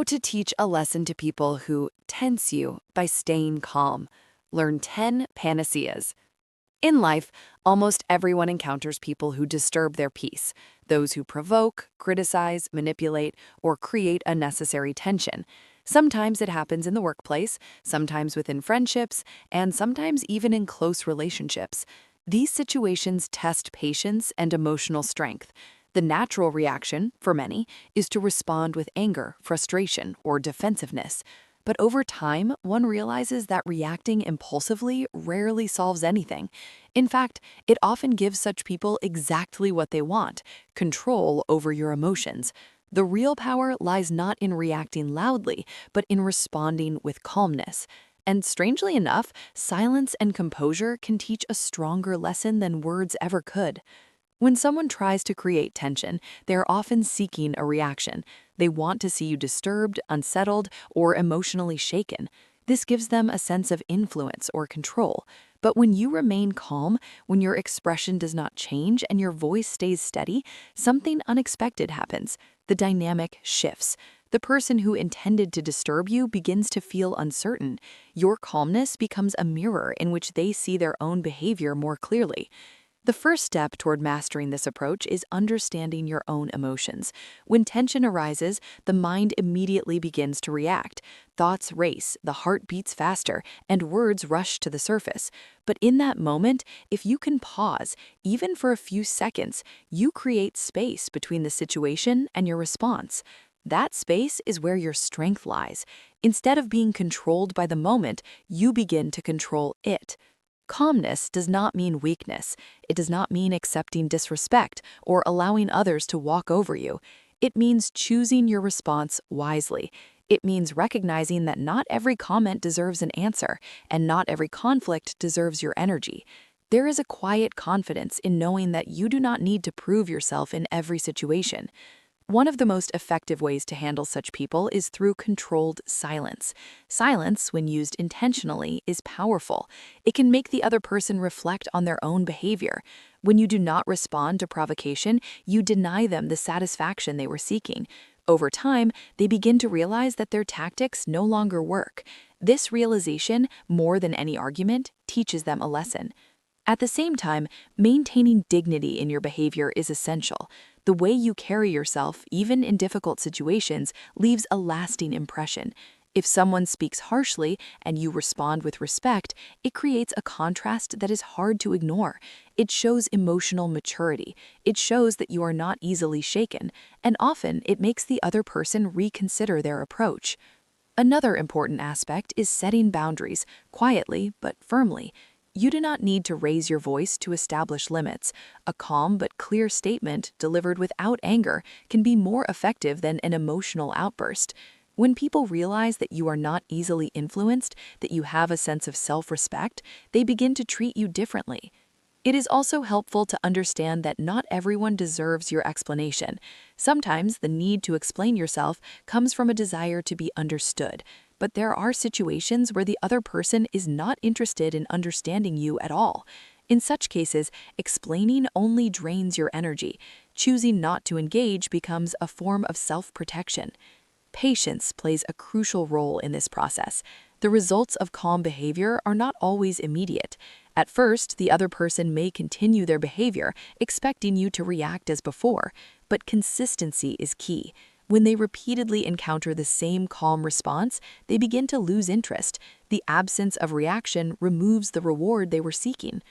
How to teach a lesson to people who tense you by staying calm. Learn 10 panaceas. In life, almost everyone encounters people who disturb their peace, those who provoke, criticize, manipulate, or create unnecessary tension. Sometimes it happens in the workplace, sometimes within friendships, and sometimes even in close relationships. These situations test patience and emotional strength. The natural reaction, for many, is to respond with anger, frustration, or defensiveness. But over time, one realizes that reacting impulsively rarely solves anything. In fact, it often gives such people exactly what they want: control over your emotions. The real power lies not in reacting loudly, but in responding with calmness. And strangely enough, silence and composure can teach a stronger lesson than words ever could. When someone tries to create tension, they are often seeking a reaction. They want to see you disturbed, unsettled, or emotionally shaken. This gives them a sense of influence or control. But when you remain calm, when your expression does not change and your voice stays steady, something unexpected happens. The dynamic shifts. The person who intended to disturb you begins to feel uncertain. Your calmness becomes a mirror in which they see their own behavior more clearly. The first step toward mastering this approach is understanding your own emotions. When tension arises, the mind immediately begins to react. Thoughts race, the heart beats faster, and words rush to the surface. But in that moment, if you can pause, even for a few seconds, you create space between the situation and your response. That space is where your strength lies. Instead of being controlled by the moment, you begin to control it. Calmness does not mean weakness. It does not mean accepting disrespect or allowing others to walk over you. It means choosing your response wisely. It means recognizing that not every comment deserves an answer, and not every conflict deserves your energy. There is a quiet confidence in knowing that you do not need to prove yourself in every situation. One of the most effective ways to handle such people is through controlled silence. Silence, when used intentionally, is powerful. It can make the other person reflect on their own behavior. When you do not respond to provocation, you deny them the satisfaction they were seeking. Over time, they begin to realize that their tactics no longer work. This realization, more than any argument, teaches them a lesson. At the same time, maintaining dignity in your behavior is essential. The way you carry yourself, even in difficult situations, leaves a lasting impression. If someone speaks harshly and you respond with respect, it creates a contrast that is hard to ignore. It shows emotional maturity. It shows that you are not easily shaken, and often it makes the other person reconsider their approach. Another important aspect is setting boundaries, quietly but firmly. You do not need to raise your voice to establish limits. A calm but clear statement delivered without anger can be more effective than an emotional outburst. When people realize that you are not easily influenced, that you have a sense of self-respect, they begin to treat you differently. It is also helpful to understand that not everyone deserves your explanation. Sometimes the need to explain yourself comes from a desire to be understood. But there are situations where the other person is not interested in understanding you at all. In such cases, explaining only drains your energy. Choosing not to engage becomes a form of self-protection. Patience plays a crucial role in this process. The results of calm behavior are not always immediate. At first, the other person may continue their behavior, expecting you to react as before, but consistency is key. When they repeatedly encounter the same calm response, they begin to lose interest. The absence of reaction removes the reward they were seeking.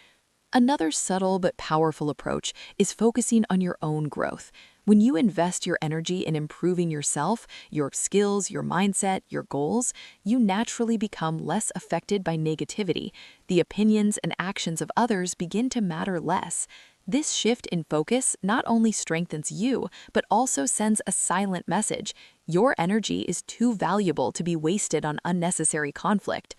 Another subtle but powerful approach is focusing on your own growth. When you invest your energy in improving yourself, your skills, your mindset, your goals, you naturally become less affected by negativity. The opinions and actions of others begin to matter less. This shift in focus not only strengthens you, but also sends a silent message. Your energy is too valuable to be wasted on unnecessary conflict.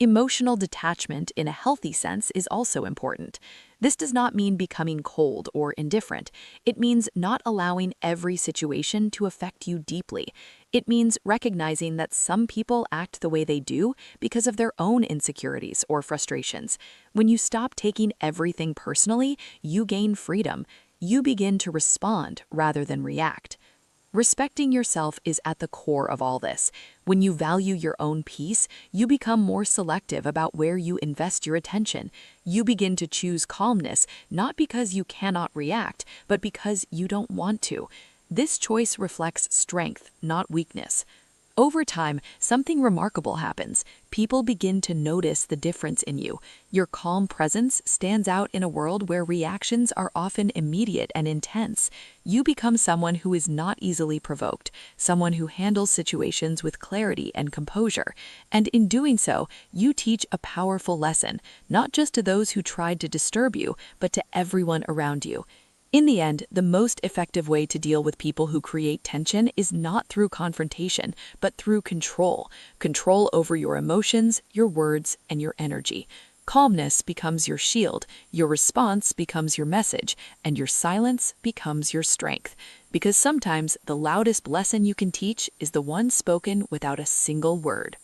Emotional detachment in a healthy sense is also important. This does not mean becoming cold or indifferent. It means not allowing every situation to affect you deeply. It means recognizing that some people act the way they do because of their own insecurities or frustrations. When you stop taking everything personally, you gain freedom. You begin to respond rather than react. Respecting yourself is at the core of all this. When you value your own peace, you become more selective about where you invest your attention. You begin to choose calmness, not because you cannot react, but because you don't want to. This choice reflects strength, not weakness. Over time, something remarkable happens. People begin to notice the difference in you. Your calm presence stands out in a world where reactions are often immediate and intense. You become someone who is not easily provoked, someone who handles situations with clarity and composure. And in doing so, you teach a powerful lesson, not just to those who tried to disturb you, but to everyone around you. In the end, the most effective way to deal with people who create tension is not through confrontation, but through control. Control over your emotions, your words, and your energy. Calmness becomes your shield, your response becomes your message, and your silence becomes your strength. Because sometimes the loudest lesson you can teach is the one spoken without a single word.